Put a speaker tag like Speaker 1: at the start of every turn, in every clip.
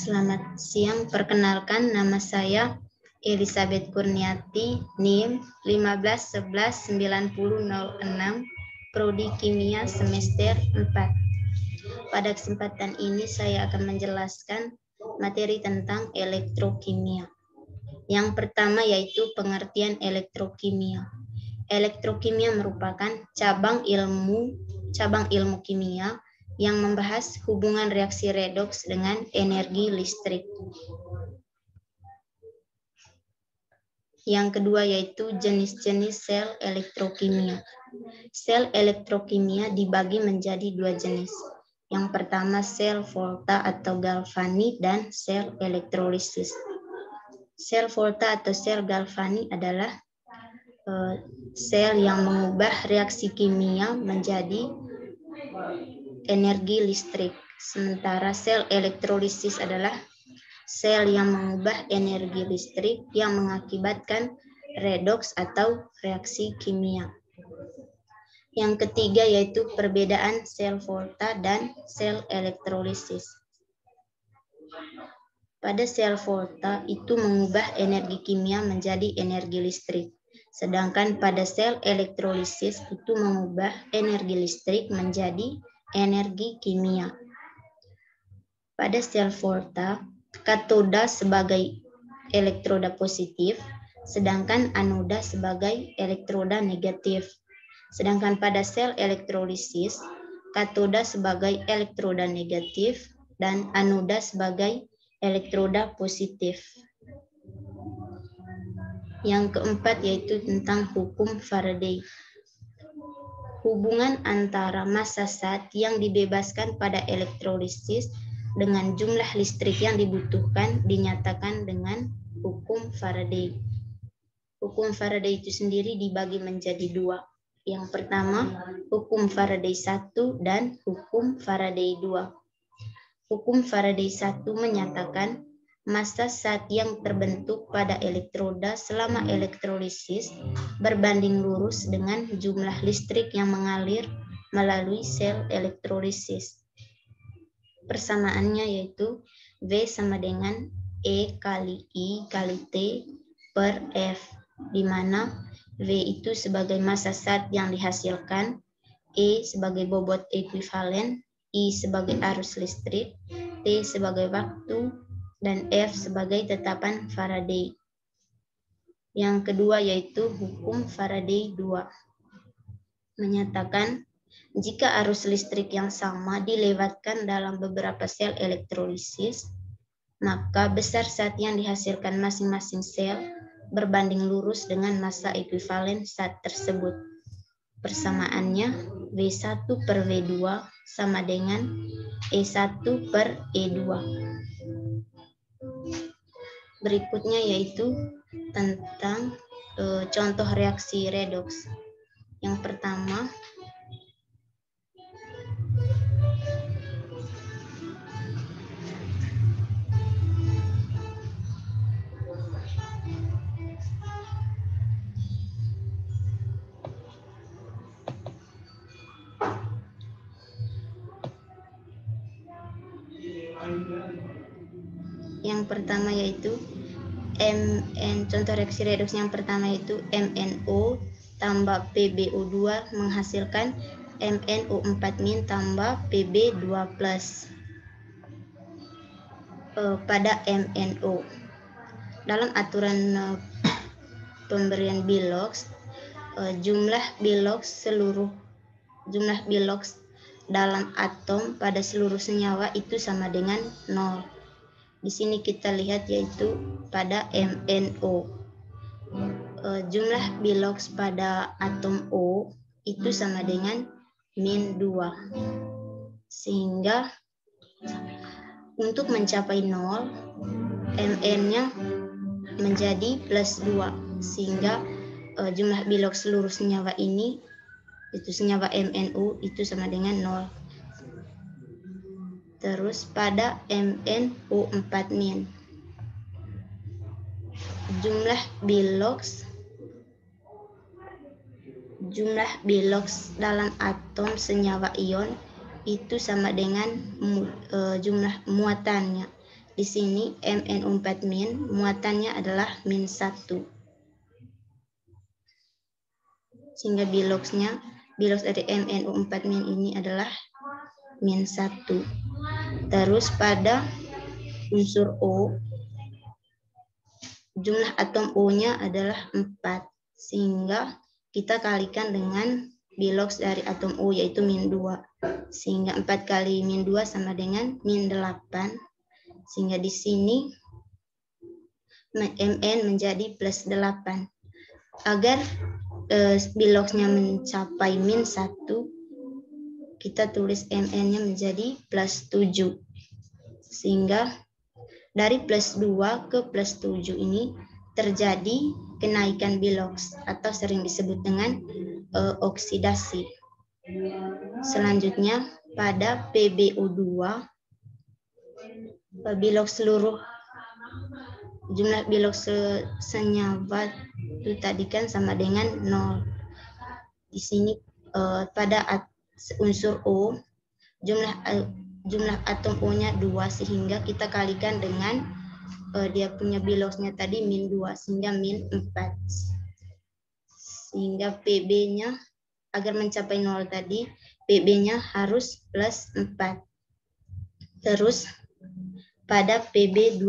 Speaker 1: Selamat siang, perkenalkan nama saya Elizabeth Kurniati, NIM 15119006, Prodi Kimia semester 4. Pada kesempatan ini saya akan menjelaskan materi tentang elektrokimia. Yang pertama yaitu pengertian elektrokimia. Elektrokimia merupakan cabang ilmu kimia yang membahas hubungan reaksi redoks dengan energi listrik. Yang kedua yaitu jenis-jenis sel elektrokimia. Sel elektrokimia dibagi menjadi dua jenis. Yang pertama sel volta atau galvanik dan sel elektrolisis. Sel volta atau sel galvanik adalah sel yang mengubah reaksi kimia menjadi energi listrik. Sementara sel elektrolisis adalah sel yang mengubah energi listrik yang mengakibatkan redoks atau reaksi kimia. Yang ketiga yaitu perbedaan sel volta dan sel elektrolisis. Pada sel volta itu mengubah energi kimia menjadi energi listrik. Sedangkan pada sel elektrolisis itu mengubah energi listrik menjadi energi kimia. Pada sel volta, katoda sebagai elektroda positif, sedangkan anoda sebagai elektroda negatif. Sedangkan pada sel elektrolisis, katoda sebagai elektroda negatif dan anoda sebagai elektroda positif. Yang keempat yaitu tentang hukum Faraday. Hubungan antara massa zat yang dibebaskan pada elektrolisis dengan jumlah listrik yang dibutuhkan dinyatakan dengan hukum Faraday. Hukum Faraday itu sendiri dibagi menjadi dua. Yang pertama, hukum Faraday 1 dan hukum Faraday 2. Hukum Faraday 1 menyatakan massa zat yang terbentuk pada elektroda selama elektrolisis berbanding lurus dengan jumlah listrik yang mengalir melalui sel elektrolisis. Persamaannya yaitu V sama dengan E kali I kali T per F, di mana V itu sebagai massa zat yang dihasilkan, E sebagai bobot ekuivalen, I sebagai arus listrik, T sebagai waktu, dan F sebagai tetapan Faraday. Yang kedua yaitu hukum Faraday 2. Menyatakan jika arus listrik yang sama dilewatkan dalam beberapa sel elektrolisis, maka besar zat yang dihasilkan masing-masing sel berbanding lurus dengan massa ekuivalen zat tersebut. Persamaannya V1 per V2 sama dengan E1 per E2. Berikutnya yaitu tentang contoh reaksi redoks. Yang pertama, yaitu contoh reaksi redoks yang pertama yaitu MnO tambah PbO2 menghasilkan MnO4- tambah Pb2+. Pada MnO, dalam aturan pemberian Bilox, jumlah Bilox dalam atom pada seluruh senyawa itu sama dengan 0. Di sini kita lihat yaitu pada MnO. Jumlah Bilox pada atom O itu sama dengan min 2. Sehingga untuk mencapai 0, Mn-nya menjadi plus 2. Sehingga jumlah biloks seluruh senyawa ini, itu senyawa MnO, itu sama dengan 0. Terus pada MnO4 min, jumlah biloks dalam atom senyawa ion itu sama dengan jumlah muatannya. Di sini MnO4 min, muatannya adalah min 1. Sehingga biloks dari MnO4 min ini adalah min 1. Terus pada unsur O, jumlah atom O-nya adalah 4. Sehingga kita kalikan dengan biloks dari atom O, yaitu min 2. Sehingga 4 kali min 2 sama dengan min 8. Sehingga di sini Mn menjadi plus 8. Agar biloksnya mencapai min 1, kita tulis Mn-nya menjadi plus 7. Sehingga dari plus 2 ke plus 7 ini terjadi kenaikan biloks atau sering disebut dengan oksidasi. Selanjutnya pada PbO2, jumlah biloks senyawa itu tadi kan sama dengan 0. Di sini pada unsur O, jumlah atom O-nya 2, sehingga kita kalikan dengan dia punya biloksnya tadi min 2, sehingga min 4. Sehingga Pb-nya agar mencapai 0 tadi, Pb-nya harus plus 4. Terus pada Pb2+,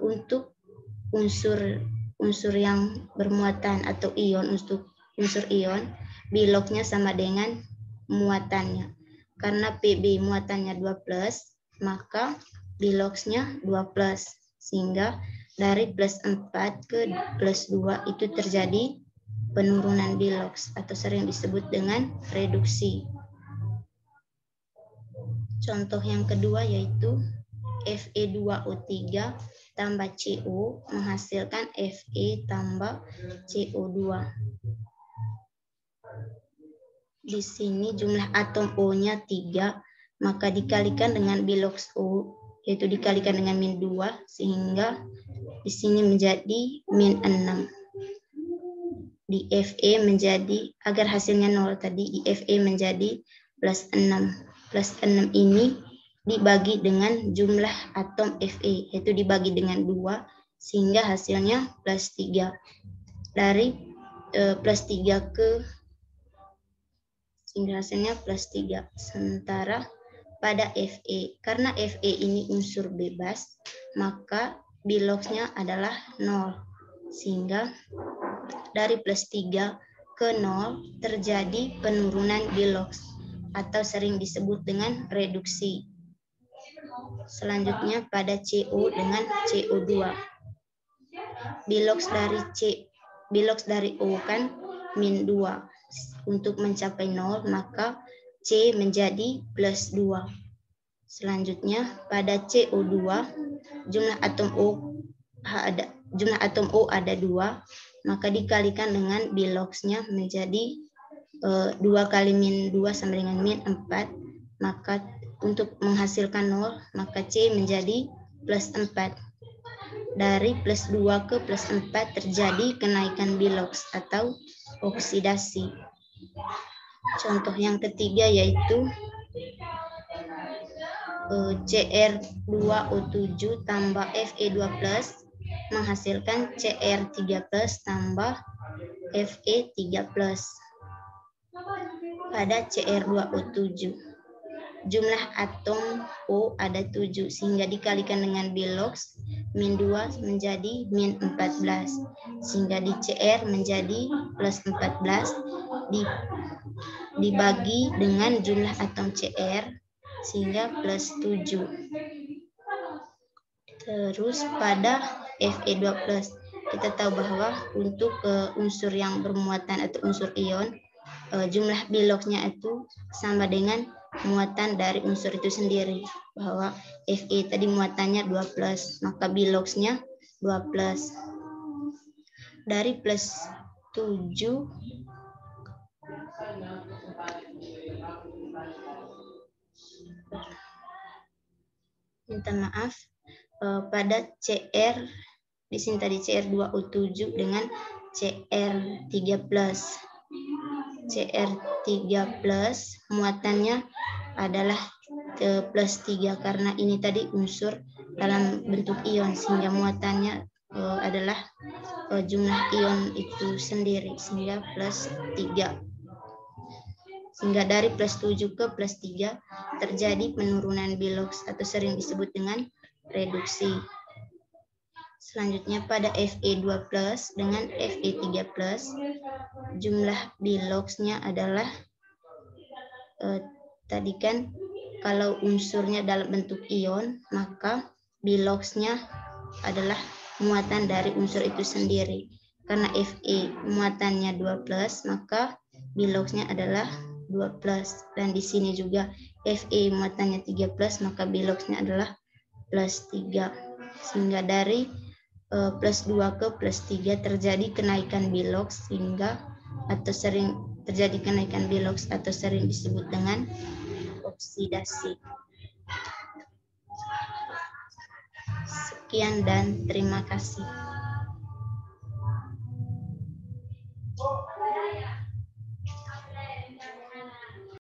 Speaker 1: untuk unsur yang bermuatan atau ion, unsur ion, biloksnya sama dengan muatannya. Karena Pb muatannya 2+, maka biloksnya 2+. Sehingga dari plus 4 ke plus 2 itu terjadi penurunan biloks atau sering disebut dengan reduksi. Contoh yang kedua yaitu Fe2O3 tambah CO menghasilkan Fe tambah CO2. Di sini jumlah atom O-nya 3, maka dikalikan dengan biloks O, yaitu dikalikan dengan min 2, sehingga di sini menjadi min 6. Di Fe menjadi, agar hasilnya 0 tadi, di Fe menjadi plus 6. Plus 6 ini dibagi dengan jumlah atom Fe, yaitu dibagi dengan 2, sehingga hasilnya plus 3. Dari plus 3 ke, sehingga hasilnya plus 3. Sementara pada Fe, karena Fe ini unsur bebas, maka biloksnya adalah 0. Sehingga dari plus 3 ke 0 terjadi penurunan biloks atau sering disebut dengan reduksi. Selanjutnya pada CO dengan CO2. Biloks dari O kan min 2. Untuk mencapai 0, maka C menjadi plus 2. Selanjutnya pada CO2, jumlah atom O ada 2, maka dikalikan dengan biloksnya menjadi 2 kali min 2 sama dengan min 4, maka untuk menghasilkan 0, maka C menjadi plus 4. Dari plus 2 ke plus 4 terjadi kenaikan biloks atau oksidasi. Contoh yang ketiga yaitu Cr2O7 tambah Fe2+ menghasilkan Cr3+ tambah Fe3+. Pada Cr2O7, jumlah atom O ada 7, sehingga dikalikan dengan biloks min 2 menjadi min 14, sehingga di Cr menjadi plus 14 dibagi dengan jumlah atom Cr, sehingga plus 7. Terus pada Fe2+, kita tahu bahwa untuk unsur yang bermuatan atau unsur ion, jumlah biloxnya itu sama dengan muatan dari unsur itu sendiri. Bahwa Fe tadi muatannya 2+, maka biloxnya 2+. Dari plus 7 minta maaf, pada CR di sini tadi CR2O7 dengan CR3+. CR3+ muatannya adalah plus 3 karena ini tadi unsur dalam bentuk ion sehingga muatannya adalah jumlah ion itu sendiri sehingga plus 3. Sehingga dari plus 7 ke plus 3 terjadi penurunan bilox atau sering disebut dengan reduksi. Selanjutnya pada Fe2+ dengan Fe3+, jumlah biloxnya adalah tadi kan kalau unsurnya dalam bentuk ion, maka biloxnya adalah muatan dari unsur itu sendiri. Karena Fe muatannya 2+, maka biloxnya adalah 2+. Dan di sini juga Fe muatannya 3+, maka biloxnya adalah plus 3. Sehingga dari plus 2 ke plus 3 terjadi kenaikan bilox sehingga atau sering terjadi kenaikan bilox atau sering disebut dengan oksidasi. Sekian dan terima kasih.